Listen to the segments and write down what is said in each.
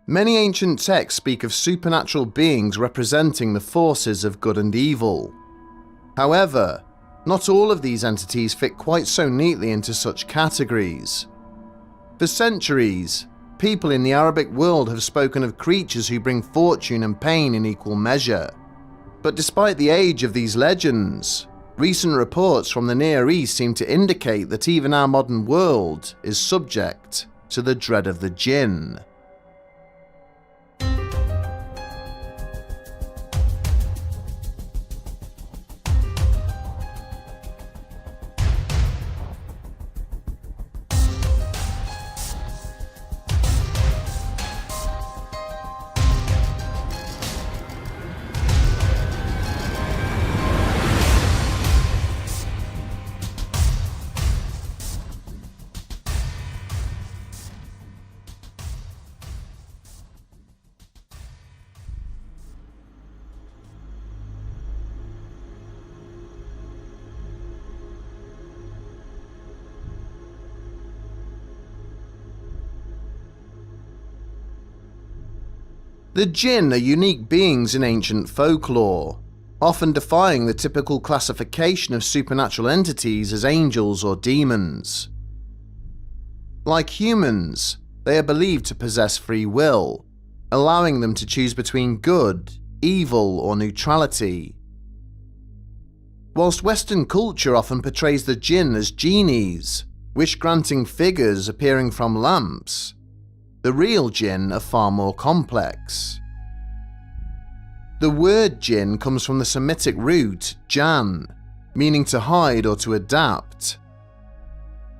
Many ancient texts speak of supernatural beings representing the forces of good and evil. However, not all of these entities fit quite so neatly into such categories. For centuries, people in the Arabic world have spoken of creatures who bring fortune and pain in equal measure. But despite the age of these legends, recent reports from the Near East seem to indicate that even our modern world is subject to the dread of the Jinn. The Jinn are unique beings in ancient folklore, often defying the typical classification of supernatural entities as angels or demons. Like humans, they are believed to possess free will, allowing them to choose between good, evil, or neutrality. Whilst Western culture often portrays the Jinn as genies, wish-granting figures appearing from lamps, the real Jinn are far more complex. The word Jinn comes from the Semitic root jan, meaning to hide or to adapt.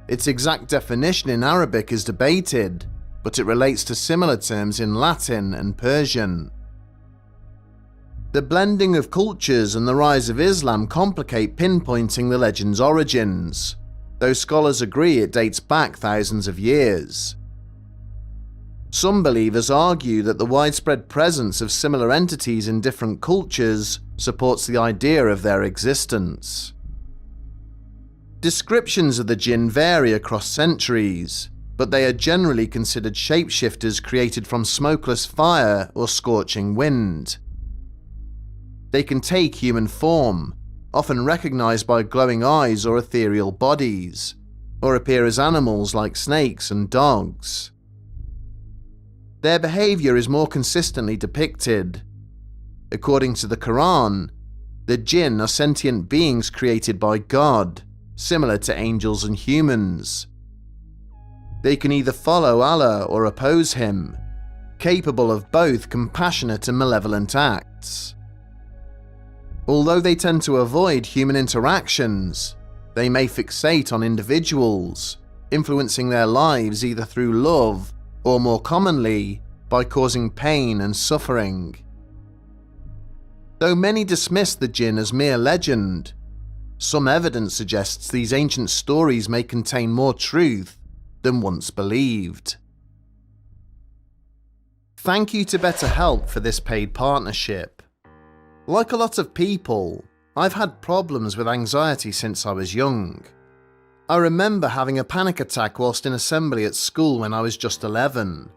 Its exact definition in Arabic is debated, but it relates to similar terms in Latin and Persian. The blending of cultures and the rise of Islam complicate pinpointing the legend's origins, though scholars agree it dates back thousands of years. Some believers argue that the widespread presence of similar entities in different cultures supports the idea of their existence. Descriptions of the Jinn vary across centuries, but they are generally considered shapeshifters created from smokeless fire or scorching wind. They can take human form, often recognized by glowing eyes or ethereal bodies, or appear as animals like snakes and dogs. Their behavior is more consistently depicted. According to the Quran, the Jinn are sentient beings created by God, similar to angels and humans. They can either follow Allah or oppose him, capable of both compassionate and malevolent acts. Although they tend to avoid human interactions, they may fixate on individuals, influencing their lives either through love or, more commonly, by causing pain and suffering. Though many dismiss the Jinn as mere legend, some evidence suggests these ancient stories may contain more truth than once believed. Thank you to BetterHelp for this paid partnership. Like a lot of people, I've had problems with anxiety since I was young. I remember having a panic attack whilst in assembly at school when I was just 11.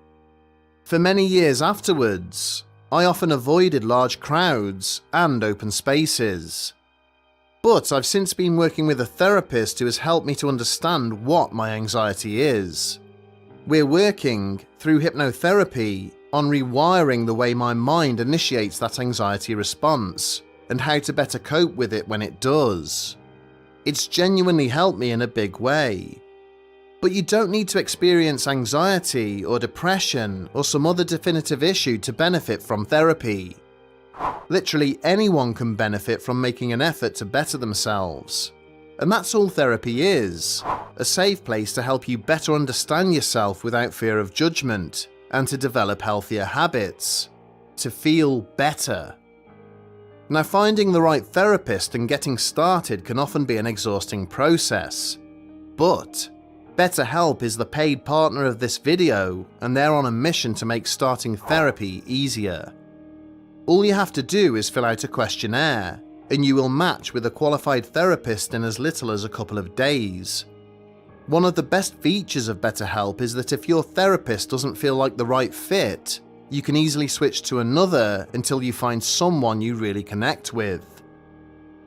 For many years afterwards, I often avoided large crowds and open spaces. But I've since been working with a therapist who has helped me to understand what my anxiety is. We're working, through hypnotherapy, on rewiring the way my mind initiates that anxiety response, and how to better cope with it when it does. It's genuinely helped me in a big way. But you don't need to experience anxiety or depression or some other definitive issue to benefit from therapy. Literally anyone can benefit from making an effort to better themselves. And that's all therapy is, a safe place to help you better understand yourself without fear of judgment, and to develop healthier habits, to feel better. Now, finding the right therapist and getting started can often be an exhausting process, but BetterHelp is the paid partner of this video, and they're on a mission to make starting therapy easier. All you have to do is fill out a questionnaire, and you will match with a qualified therapist in as little as a couple of days. One of the best features of BetterHelp is that if your therapist doesn't feel like the right fit, you can easily switch to another until you find someone you really connect with.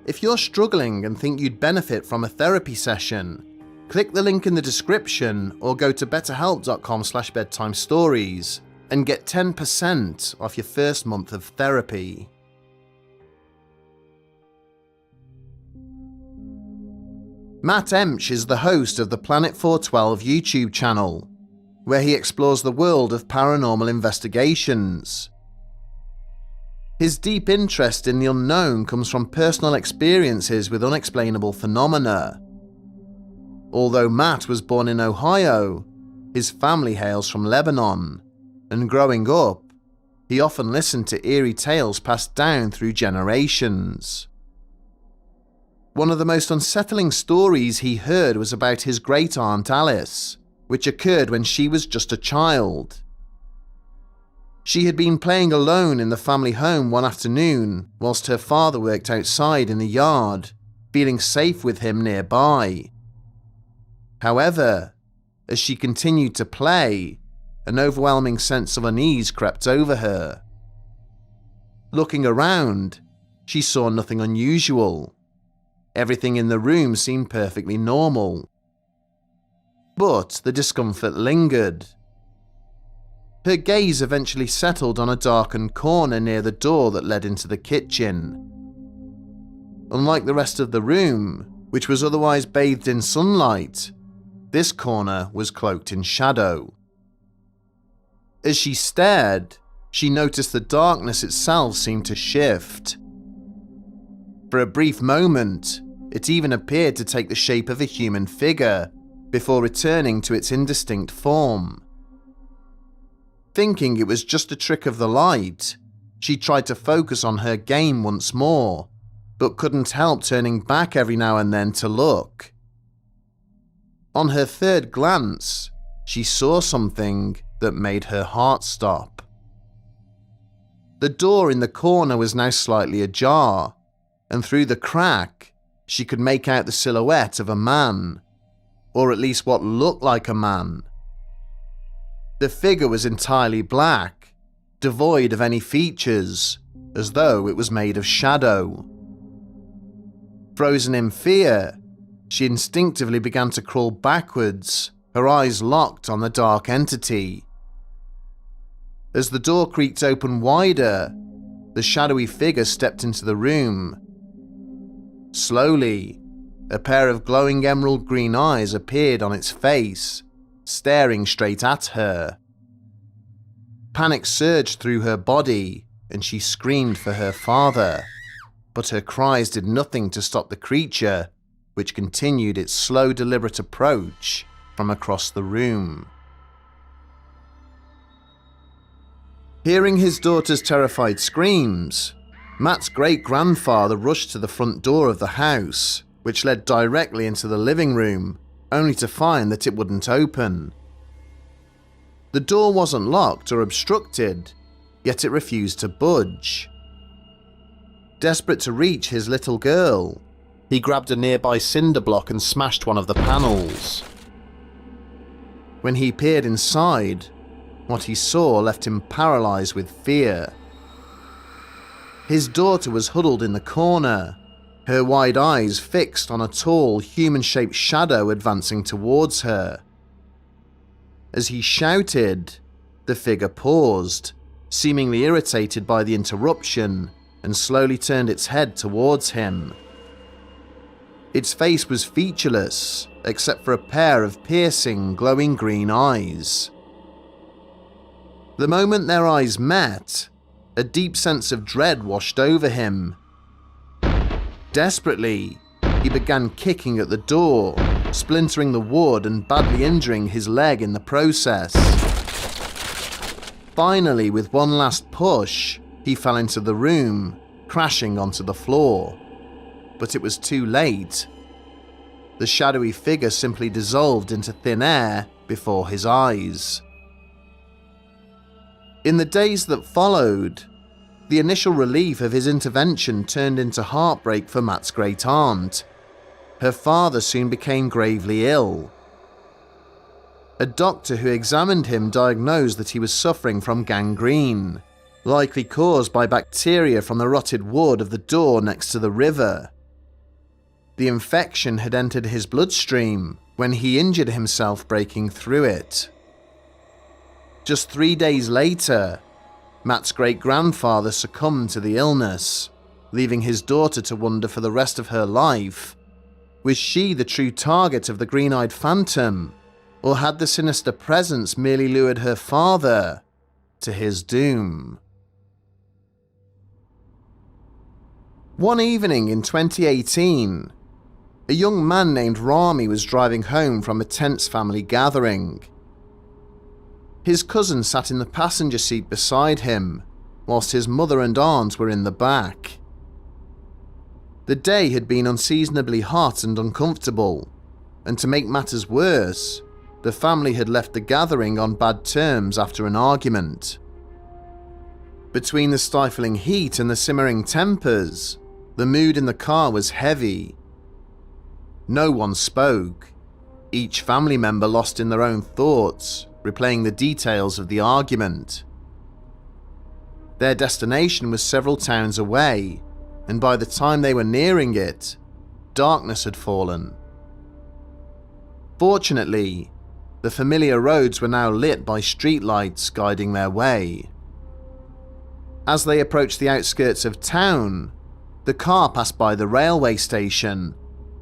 If you're struggling and think you'd benefit from a therapy session, click the link in the description or go to betterhelp.com/bedtimestories and get 10% off your first month of therapy. Matt Emch is the host of the Planet 412 YouTube channel, where he explores the world of paranormal investigations. His deep interest in the unknown comes from personal experiences with unexplainable phenomena. Although Matt was born in Ohio, his family hails from Lebanon, and growing up, he often listened to eerie tales passed down through generations. One of the most unsettling stories he heard was about his great-aunt Alice, which occurred when she was just a child. She had been playing alone in the family home one afternoon whilst her father worked outside in the yard, feeling safe with him nearby. However, as she continued to play, an overwhelming sense of unease crept over her. Looking around, she saw nothing unusual. Everything in the room seemed perfectly normal. But the discomfort lingered. Her gaze eventually settled on a darkened corner near the door that led into the kitchen. Unlike the rest of the room, which was otherwise bathed in sunlight, this corner was cloaked in shadow. As she stared, she noticed the darkness itself seemed to shift. For a brief moment, it even appeared to take the shape of a human figure, before returning to its indistinct form. Thinking it was just a trick of the light, she tried to focus on her game once more, but couldn't help turning back every now and then to look. On her third glance, she saw something that made her heart stop. The door in the corner was now slightly ajar, and through the crack, she could make out the silhouette of a man, or at least what looked like a man. The figure was entirely black, devoid of any features, as though it was made of shadow. Frozen in fear, she instinctively began to crawl backwards, her eyes locked on the dark entity. As the door creaked open wider, the shadowy figure stepped into the room. Slowly, a pair of glowing emerald green eyes appeared on its face, staring straight at her. Panic surged through her body, and she screamed for her father, but her cries did nothing to stop the creature, which continued its slow, deliberate approach from across the room. Hearing his daughter's terrified screams, Matt's great-grandfather rushed to the front door of the house, which led directly into the living room, only to find that it wouldn't open. The door wasn't locked or obstructed, yet it refused to budge. Desperate to reach his little girl, he grabbed a nearby cinder block and smashed one of the panels. When he peered inside, what he saw left him paralyzed with fear. His daughter was huddled in the corner, her wide eyes fixed on a tall, human-shaped shadow advancing towards her. As he shouted, the figure paused, seemingly irritated by the interruption, and slowly turned its head towards him. Its face was featureless, except for a pair of piercing, glowing green eyes. The moment their eyes met, a deep sense of dread washed over him. Desperately, he began kicking at the door, splintering the wood and badly injuring his leg in the process. Finally, with one last push, he fell into the room, crashing onto the floor. But it was too late. The shadowy figure simply dissolved into thin air before his eyes. In the days that followed, the initial relief of his intervention turned into heartbreak for Matt's great-aunt. Her father soon became gravely ill. A doctor who examined him diagnosed that he was suffering from gangrene, likely caused by bacteria from the rotted wood of the door next to the river. The infection had entered his bloodstream when he injured himself breaking through it. Just 3 days later, Matt's great-grandfather succumbed to the illness, leaving his daughter to wonder for the rest of her life, was she the true target of the green-eyed phantom, or had the sinister presence merely lured her father to his doom? One evening in 2018, a young man named Rami was driving home from a tense family gathering. His cousin sat in the passenger seat beside him, whilst his mother and aunt were in the back. The day had been unseasonably hot and uncomfortable, and to make matters worse, the family had left the gathering on bad terms after an argument. Between the stifling heat and the simmering tempers, the mood in the car was heavy. No one spoke, each family member lost in their own thoughts, replaying the details of the argument. Their destination was several towns away, and by the time they were nearing it, darkness had fallen. Fortunately, the familiar roads were now lit by streetlights guiding their way. As they approached the outskirts of town, the car passed by the railway station,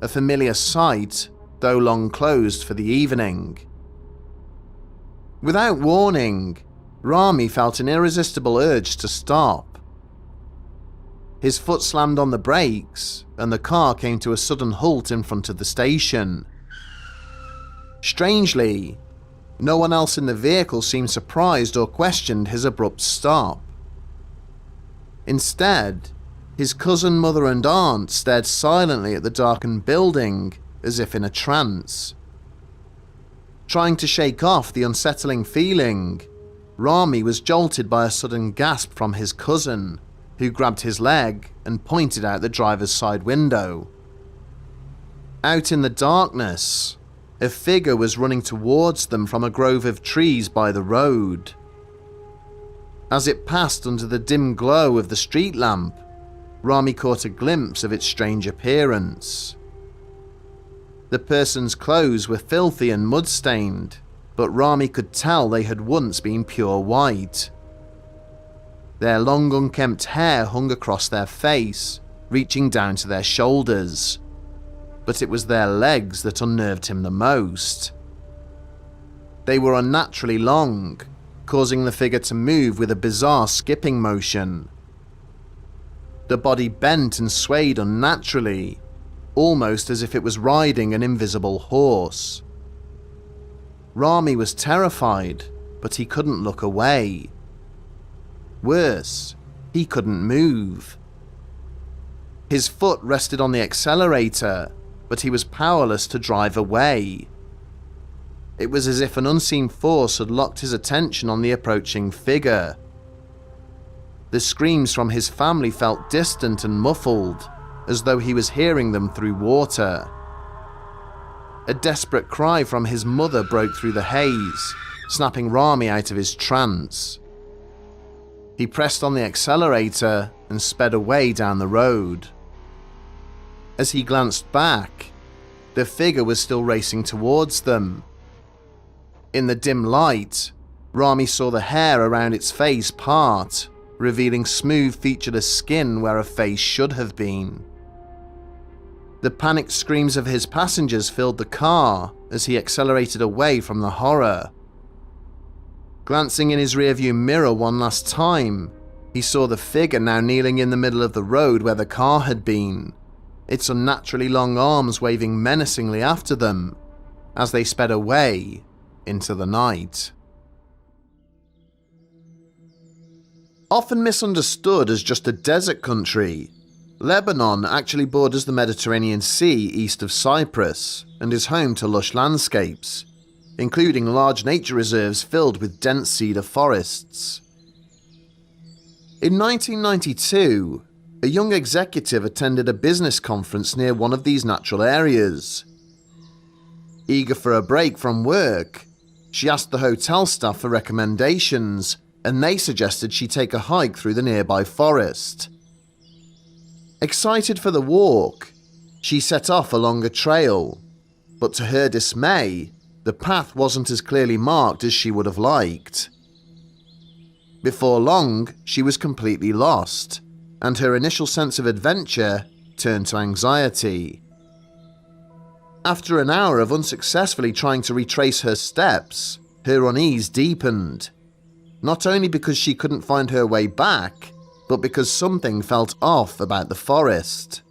a familiar sight, though long closed for the evening. Without warning, Rami felt an irresistible urge to stop. His foot slammed on the brakes, and the car came to a sudden halt in front of the station. Strangely, no one else in the vehicle seemed surprised or questioned his abrupt stop. Instead, his cousin, mother, and aunt stared silently at the darkened building, as if in a trance. Trying to shake off the unsettling feeling, Rami was jolted by a sudden gasp from his cousin, who grabbed his leg and pointed out the driver's side window. Out in the darkness, a figure was running towards them from a grove of trees by the road. As it passed under the dim glow of the street lamp, Rami caught a glimpse of its strange appearance. The person's clothes were filthy and mud-stained, but Rami could tell they had once been pure white. Their long unkempt hair hung across their face, reaching down to their shoulders. But it was their legs that unnerved him the most. They were unnaturally long, causing the figure to move with a bizarre skipping motion. The body bent and swayed unnaturally, almost as if it was riding an invisible horse. Rami was terrified, but he couldn't look away. Worse, he couldn't move. His foot rested on the accelerator, but he was powerless to drive away. It was as if an unseen force had locked his attention on the approaching figure. The screams from his family felt distant and muffled, as though he was hearing them through water. A desperate cry from his mother broke through the haze, snapping Rami out of his trance. He pressed on the accelerator and sped away down the road. As he glanced back, the figure was still racing towards them. In the dim light, Rami saw the hair around its face part, revealing smooth featureless skin where a face should have been. The panicked screams of his passengers filled the car as he accelerated away from the horror. Glancing in his rearview mirror one last time, he saw the figure now kneeling in the middle of the road where the car had been, its unnaturally long arms waving menacingly after them as they sped away into the night. Often misunderstood as just a desert country, Lebanon actually borders the Mediterranean Sea east of Cyprus and is home to lush landscapes, including large nature reserves filled with dense cedar forests. In 1992, a young executive attended a business conference near one of these natural areas. Eager for a break from work, She asked the hotel staff for recommendations, and they suggested she take a hike through the nearby forest. Excited for the walk, she set off along a trail, but to her dismay, the path wasn't as clearly marked as she would have liked. Before long, she was completely lost, and her initial sense of adventure turned to anxiety. After an hour of unsuccessfully trying to retrace her steps, her unease deepened, not only because she couldn't find her way back, but because something felt off about the forest.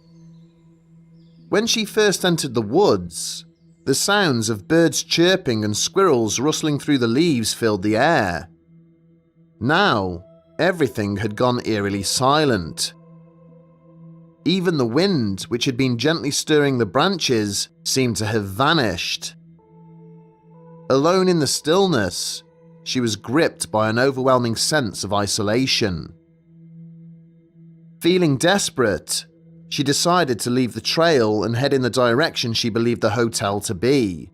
When she first entered the woods, the sounds of birds chirping and squirrels rustling through the leaves filled the air. Now, everything had gone eerily silent. Even the wind, which had been gently stirring the branches, seemed to have vanished. Alone in the stillness, she was gripped by an overwhelming sense of isolation. Feeling desperate, she decided to leave the trail and head in the direction she believed the hotel to be.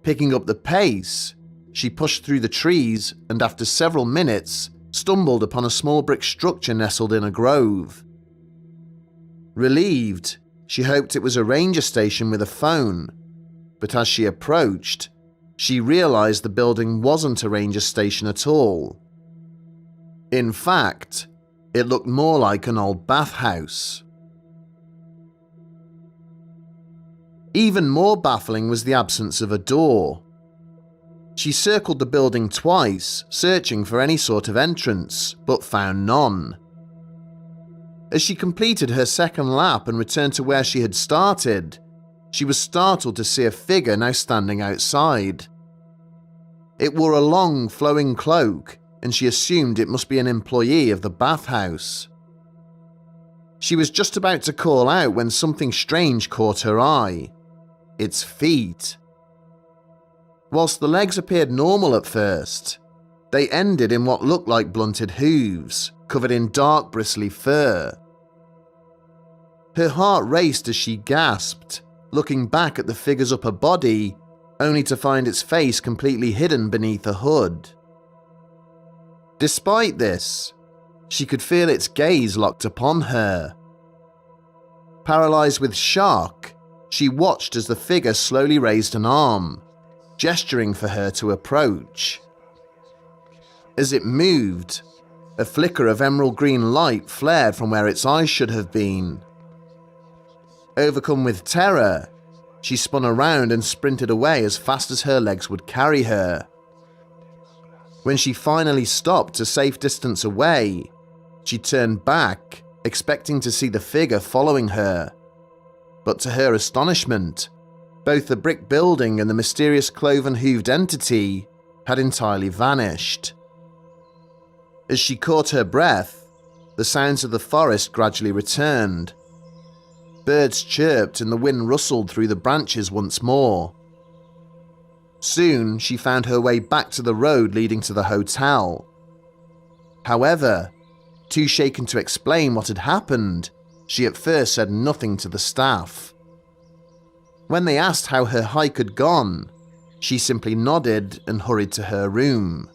Picking up the pace, she pushed through the trees and after several minutes stumbled upon a small brick structure nestled in a grove. Relieved, she hoped it was a ranger station with a phone, but as she approached, she realized the building wasn't a ranger station at all. In fact, it looked more like an old bathhouse. Even more baffling was the absence of a door. She circled the building twice, searching for any sort of entrance, but found none. As she completed her second lap and returned to where she had started, she was startled to see a figure now standing outside. It wore a long, flowing cloak, and she assumed it must be an employee of the bathhouse. She was just about to call out when something strange caught her eye. Its feet. Whilst the legs appeared normal at first, they ended in what looked like blunted hooves, covered in dark bristly fur. Her heart raced as she gasped, looking back at the figure's upper body, only to find its face completely hidden beneath a hood. Despite this, she could feel its gaze locked upon her. Paralyzed with shock, she watched as the figure slowly raised an arm, gesturing for her to approach. As it moved, a flicker of emerald green light flared from where its eyes should have been. Overcome with terror, she spun around and sprinted away as fast as her legs would carry her. When she finally stopped a safe distance away, she turned back, expecting to see the figure following her. But to her astonishment, both the brick building and the mysterious cloven-hooved entity had entirely vanished. As she caught her breath, the sounds of the forest gradually returned. Birds chirped and the wind rustled through the branches once more. Soon, she found her way back to the road leading to the hotel. However, too shaken to explain what had happened, she at first said nothing to the staff. When they asked how her hike had gone, she simply nodded and hurried to her room.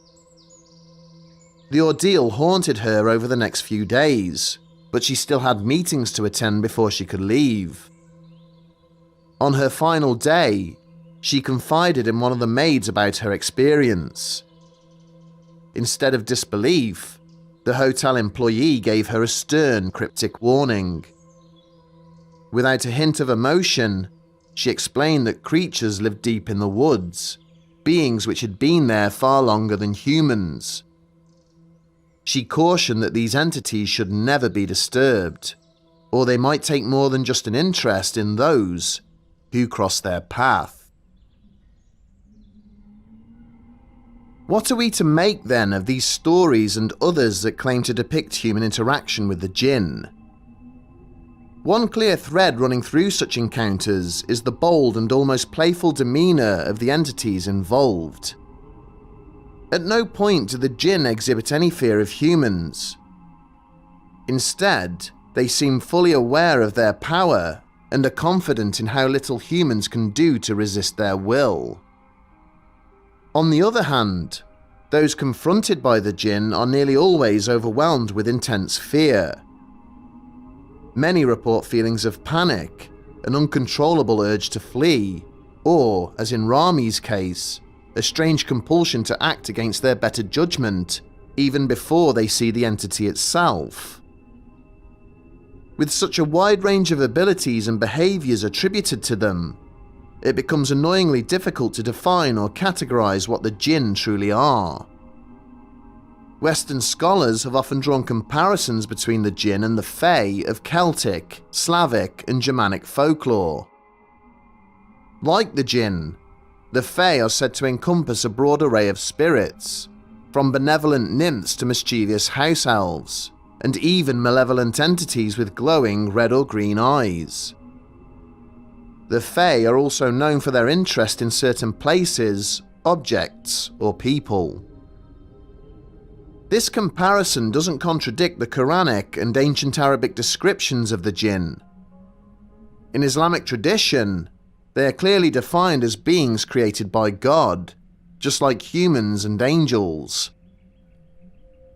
The ordeal haunted her over the next few days, but she still had meetings to attend before she could leave. On her final day, she confided in one of the maids about her experience. Instead of disbelief, the hotel employee gave her a stern, cryptic warning. Without a hint of emotion, she explained that creatures lived deep in the woods, beings which had been there far longer than humans. She cautioned that these entities should never be disturbed, or they might take more than just an interest in those who cross their path. What are we to make then of these stories and others that claim to depict human interaction with the Jinn? One clear thread running through such encounters is the bold and almost playful demeanour of the entities involved. At no point do the Jinn exhibit any fear of humans. Instead, they seem fully aware of their power and are confident in how little humans can do to resist their will. On the other hand, those confronted by the Jinn are nearly always overwhelmed with intense fear. Many report feelings of panic, an uncontrollable urge to flee, or, as in Rami's case, a strange compulsion to act against their better judgment, even before they see the entity itself. With such a wide range of abilities and behaviours attributed to them, it becomes annoyingly difficult to define or categorize what the Jinn truly are. Western scholars have often drawn comparisons between the Jinn and the Fae of Celtic, Slavic, and Germanic folklore. Like the Jinn, the Fae are said to encompass a broad array of spirits, from benevolent nymphs to mischievous house elves, and even malevolent entities with glowing red or green eyes. The Fae are also known for their interest in certain places, objects, or people. This comparison doesn't contradict the Quranic and ancient Arabic descriptions of the Jinn. In Islamic tradition, they are clearly defined as beings created by God, just like humans and angels.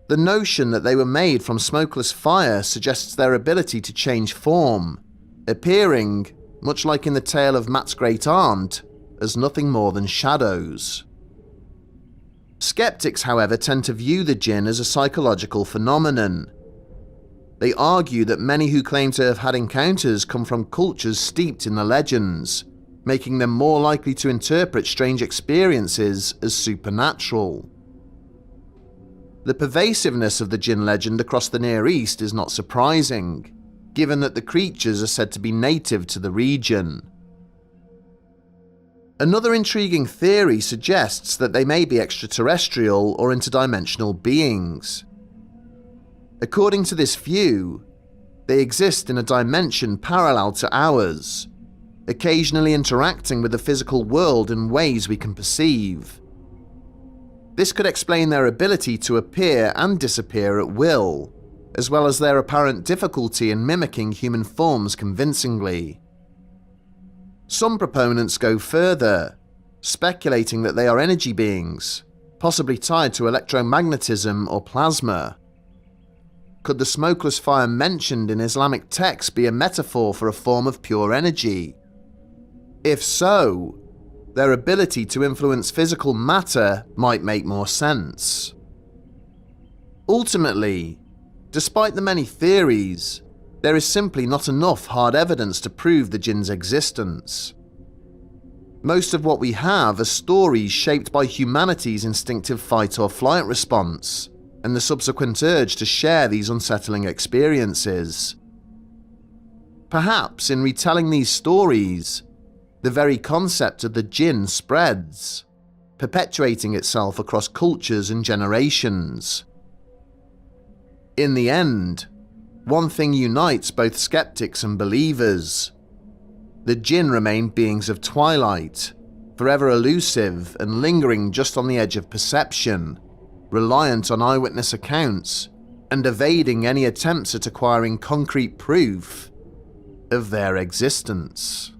The notion that they were made from smokeless fire suggests their ability to change form, appearing, much like in the tale of Matt's great aunt, as nothing more than shadows. Skeptics, however, tend to view the Jinn as a psychological phenomenon. They argue that many who claim to have had encounters come from cultures steeped in the legends, making them more likely to interpret strange experiences as supernatural. The pervasiveness of the Jinn legend across the Near East is not surprising, given that the creatures are said to be native to the region. Another intriguing theory suggests that they may be extraterrestrial or interdimensional beings. According to this view, they exist in a dimension parallel to ours, occasionally interacting with the physical world in ways we can perceive. This could explain their ability to appear and disappear at will, as well as their apparent difficulty in mimicking human forms convincingly. Some proponents go further, speculating that they are energy beings, possibly tied to electromagnetism or plasma. Could the smokeless fire mentioned in Islamic texts be a metaphor for a form of pure energy? If so, their ability to influence physical matter might make more sense. Ultimately, despite the many theories, there is simply not enough hard evidence to prove the Jinn's existence. Most of what we have are stories shaped by humanity's instinctive fight or flight response, and the subsequent urge to share these unsettling experiences. Perhaps in retelling these stories, the very concept of the Jinn spreads, perpetuating itself across cultures and generations. In the end, one thing unites both skeptics and believers. The Jinn remain beings of twilight, forever elusive and lingering just on the edge of perception, reliant on eyewitness accounts, and evading any attempts at acquiring concrete proof of their existence.